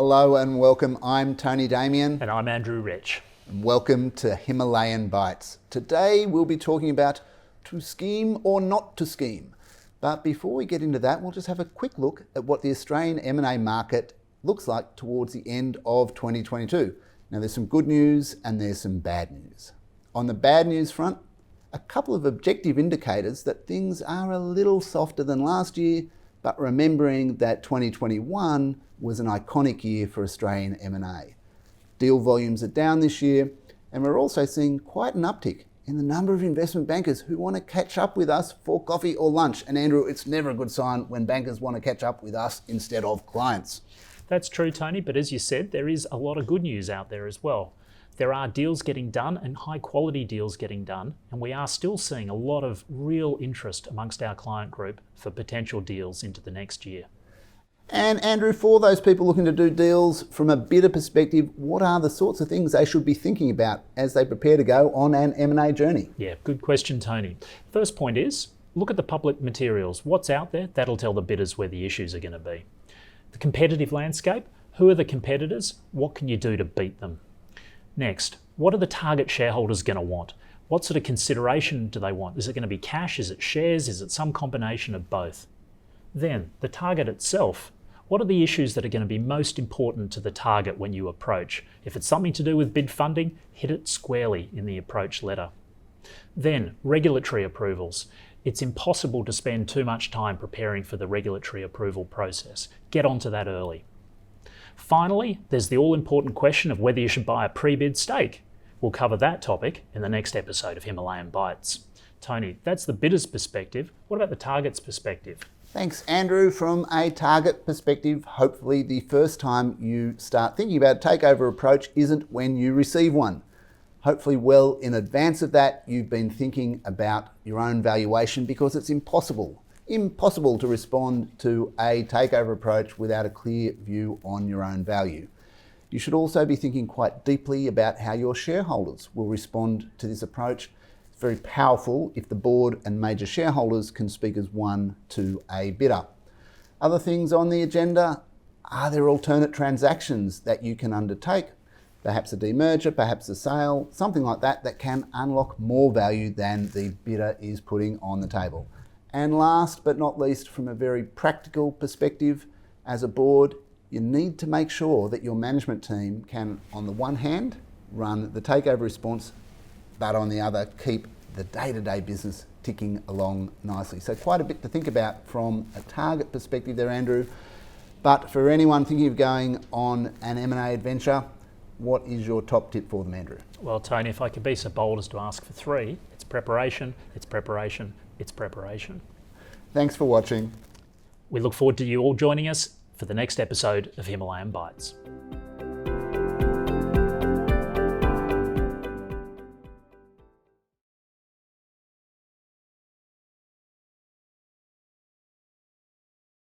Hello and welcome. I'm Tony Damian. And I'm Andrew Rich. And welcome to Himalayan Bites. Today we'll be talking about to scheme or not to scheme. But before we get into that, we'll just have a quick look at what the Australian M&A market looks like towards the end of 2022. Now there's some good news and there's some bad news. On the bad news front, a couple of objective indicators that things are a little softer than last year, but remembering that 2021 was an iconic year for Australian M&A. Deal volumes are down this year, and we're also seeing quite an uptick in the number of investment bankers who want to catch up with us for coffee or lunch. And Andrew, it's never a good sign when bankers want to catch up with us instead of clients. That's true, Tony, but as you said, there is a lot of good news out there as well. There are deals getting done and high quality deals getting done, and we are still seeing a lot of real interest amongst our client group for potential deals into the next year. And Andrew, for those people looking to do deals from a bidder perspective, what are the sorts of things they should be thinking about as they prepare to go on an M&A journey? Yeah, good question, Tony. First point is, look at the public materials. What's out there? That'll tell the bidders where the issues are going to be. The competitive landscape. Who are the competitors? What can you do to beat them? Next, what are the target shareholders going to want? What sort of consideration do they want? Is it going to be cash? Is it shares? Is it some combination of both? Then, the target itself. What are the issues that are going to be most important to the target when you approach? If it's something to do with bid funding, hit it squarely in the approach letter. Then, regulatory approvals. It's impossible to spend too much time preparing for the regulatory approval process. Get onto that early. Finally, there's the all-important question of whether you should buy a pre-bid stake. We'll cover that topic in the next episode of Himalayan Bites. Tony, that's the bidder's perspective. What about the target's perspective? Thanks, Andrew. From a target perspective, hopefully the first time you start thinking about a takeover approach isn't when you receive one. Hopefully well in advance of that, you've been thinking about your own valuation, because it's impossible to respond to a takeover approach without a clear view on your own value. You should also be thinking quite deeply about how your shareholders will respond to this approach. It's very powerful if the board and major shareholders can speak as one to a bidder. Other things on the agenda: are there alternate transactions that you can undertake? Perhaps a demerger, perhaps a sale, something like that that can unlock more value than the bidder is putting on the table. And last but not least, from a very practical perspective, as a board, you need to make sure that your management team can, on the one hand, run the takeover response, but on the other, keep the day-to-day business ticking along nicely. So quite a bit to think about from a target perspective there, Andrew. But for anyone thinking of going on an M&A adventure, what is your top tip for them, Andrew? Well, Tony, if I could be so bold as to ask for three, it's preparation, it's preparation, it's preparation. Thanks for watching. We look forward to you all joining us for the next episode of Himalayan Bites.